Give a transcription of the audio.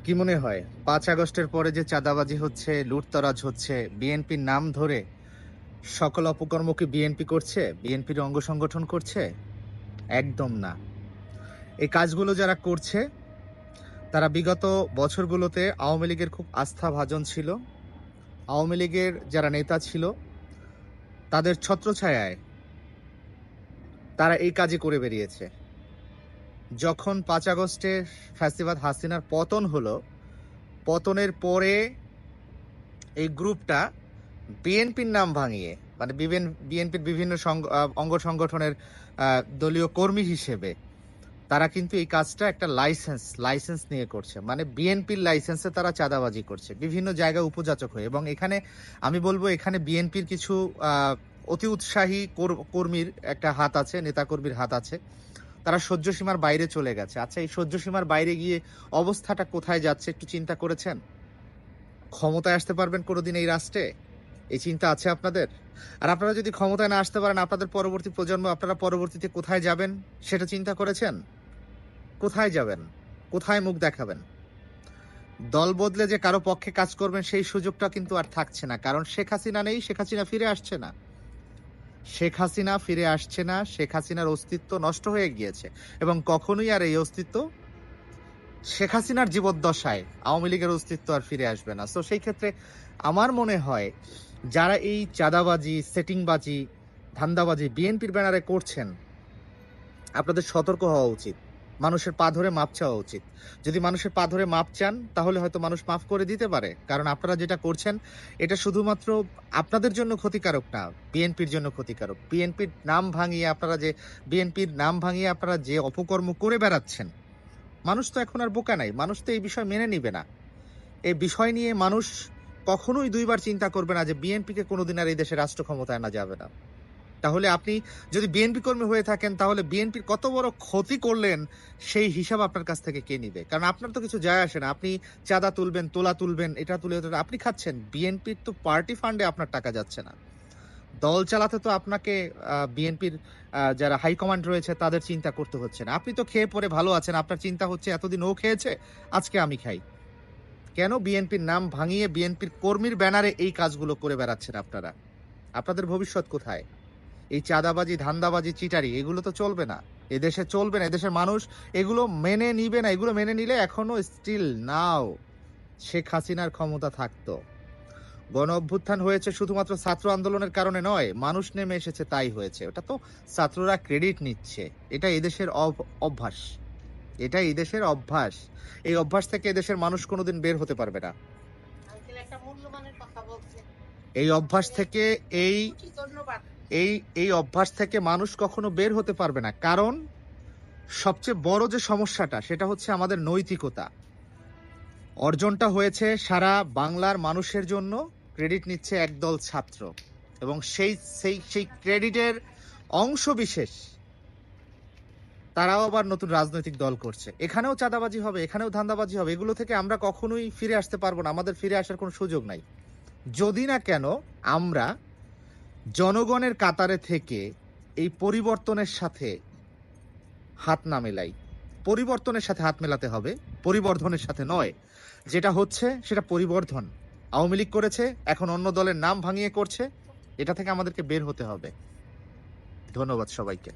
কি মনে হয় ৫ আগস্টের পরে যে চাঁদাবাজি হচ্ছে, লুটতরাজ হচ্ছে, বিএনপির নাম ধরে সকল অপকর্ম কি বিএনপি করছে? বিএনপির অঙ্গ সংগঠন করছে? একদম না। এই কাজগুলো যারা করছে তারা বিগত বছরগুলোতে আওয়ামী লীগের খুব আস্থাভাজন ছিল। আওয়ামী লীগের যারা নেতা ছিল তাদের ছত্রছায়ায় তারা এই কাজই করে বেরিয়েছে। যখন ৫ আগস্টে ফ্যাসিবাদ হাসিনার পতন হলো, পতনের পরে এই গ্রুপটা বিএনপির নাম ভাঙিয়ে মানে বিএনপির বিভিন্ন অঙ্গ সংগঠনের দলীয় কর্মী হিসেবে তারা কিন্তু এই কাজটা একটা লাইসেন্স নিয়ে করছে। মানে বিএনপির লাইসেন্সে তারা চাঁদাবাজি করছে বিভিন্ন জায়গায় উপযাচক হয়ে। এবং এখানে আমি বলবো এখানে বিএনপির কিছু অতি উৎসাহী কর্মীর একটা হাত আছে, নেতাকর্মীর হাত আছে। তারা সহ্য সীমার বাইরে চলে গেছে। আচ্ছা, এই সহ্য সীমার বাইরে গিয়ে অবস্থাটা কোথায় যাচ্ছে একটু চিন্তা করেছেন? ক্ষমতায় আসতে পারবেন কোনোদিন এই রাষ্ট্রে? এই চিন্তা আছে আপনাদের? আর আপনারা যদি ক্ষমতায় না আসতে পারেন, আপনাদের পরবর্তী প্রজন্ম, আপনারা পরবর্তীতে কোথায় যাবেন সেটা চিন্তা করেছেন? কোথায় যাবেন? কোথায় মুখ দেখাবেন? দল বদলে যে কারো পক্ষে কাজ করবেন সেই সুযোগটা কিন্তু আর থাকছে না। কারণ শেখ হাসিনা নেই, শেখ হাসিনা ফিরে আসছে না। শেখ হাসিনা ফিরে আসছে না, শেখ হাসিনার অস্তিত্ব নষ্ট হয়ে গিয়েছে এবং কখনোই আর এই অস্তিত্ব শেখ হাসিনার জীবদ্দশায় আওয়ামী লীগের অস্তিত্ব আর ফিরে আসবে না। সো সেই ক্ষেত্রে আমার মনে হয় যারা এই চাঁদাবাজি, সেটিংবাজি, ধান্দাবাজি বিএনপির ব্যানারে করছেন, আপনাদের সতর্ক হওয়া উচিত। মানুষের পা ধরে মাপ চাওয়া উচিত। যদি মানুষের পা ধরে মাপ চান তাহলে হয়তো মানুষ মাফ করে দিতে পারে। কারণ আপনারা যেটা করছেন এটা শুধুমাত্র আপনাদের জন্য ক্ষতিকারক না, বিএনপির জন্য ক্ষতিকারক। বিএনপির নাম ভাঙিয়ে আপনারা যে অপকর্ম করে বেড়াচ্ছেন, মানুষ তো এখন আর বোকা নাই। মানুষ তো এই বিষয় মেনে নিবে না। এই বিষয় নিয়ে মানুষ কখনোই দুইবার চিন্তা করবে না যে বিএনপিকে কোনোদিন আর এই দেশে রাষ্ট্র ক্ষমতায় আনা যাবে না। তাহলে আপনি যদি বিএনপি কর্মী হয়ে থাকেন তাহলে বিএনপির কত বড় ক্ষতি করলেন সেই হিসাব আপনার কাছ থেকে কে নিবে? কারণ আপনার তো কিছু যায় আসে না। আপনি চাঁদা তুলবেন, তোলা তুলবেন, এটা তুলে আপনি খাচ্ছেন। বিএনপির তো পার্টি ফান্ডে আপনার টাকা যাচ্ছে না। দল চালাতে তো আপনাকে বিএনপির যারা হাইকমান্ড রয়েছে তাদের চিন্তা করতে হচ্ছে না। আপনি তো খেয়ে পরে ভালো আছেন। আপনার চিন্তা হচ্ছে এতদিন ও খেয়েছে, আজকে আমি খাই। কেন বিএনপির নাম ভাঙিয়ে বিএনপির কর্মীর ব্যানারে এই কাজগুলো করে বেড়াচ্ছেন আপনারা? আপনাদের ভবিষ্যৎ কোথায়? এই চাঁদাবাজি, ধান্দাবাজি, চিটারি এগুলো তো চলবে না। এদেশে চলবে না। এদেশের মানুষ এগুলো মেনে নিবে না। এগুলো মেনে নিলে এখনো স্টিল নাও শেখ হাসিনার ক্ষমতা থাকতো। গণ অভ্যুত্থান হয়েছে শুধুমাত্র ছাত্র আন্দোলনের কারণে নয়, মানুষ নেমে এসেছে তাই হয়েছে। ওটা তো ছাত্ররা ক্রেডিট নিচ্ছে। এটা এদেশের অভ্যাস। এটা এদেশের অভ্যাস। এই অভ্যাস থেকে এদেশের মানুষ কোনোদিন বের হতে পারবে না। এই অভ্যাস থেকে এই এই এই অভ্যাস থেকে মানুষ কখনো বের হতে পারবে না। কারণ সবচেয়ে বড় যে সমস্যাটা সেটা হচ্ছে আমাদের নৈতিকতা। অর্জনটা হয়েছে সারা বাংলার মানুষের জন্য, ক্রেডিট নিচ্ছে একদল ছাত্র এবং সেই ক্রেডিটের অংশ বিশেষ তারাও আবার নতুন রাজনৈতিক দল করছে। এখানেও চাঁদাবাজি হবে, এখানেও ধান্দাবাজি হবে। এগুলো থেকে আমরা কখনোই ফিরে আসতে পারবো না। আমাদের ফিরে আসার কোনো সুযোগ নাই। যদি না কেন আমরা জনগণের কাতারে থেকে এই পরিবর্তনের সাথে হাত না মেলাই। পরিবর্তনের সাথে হাত মেলাতে হবে, পরিবর্ধনের সাথে নয়। যেটা হচ্ছে সেটা পরিবর্ধন। আওয়ামী লীগ করেছে, এখন অন্য দলের নাম ভাঙিয়ে করছে। এটা থেকে আমাদেরকে বের হতে হবে। ধন্যবাদ সবাইকে।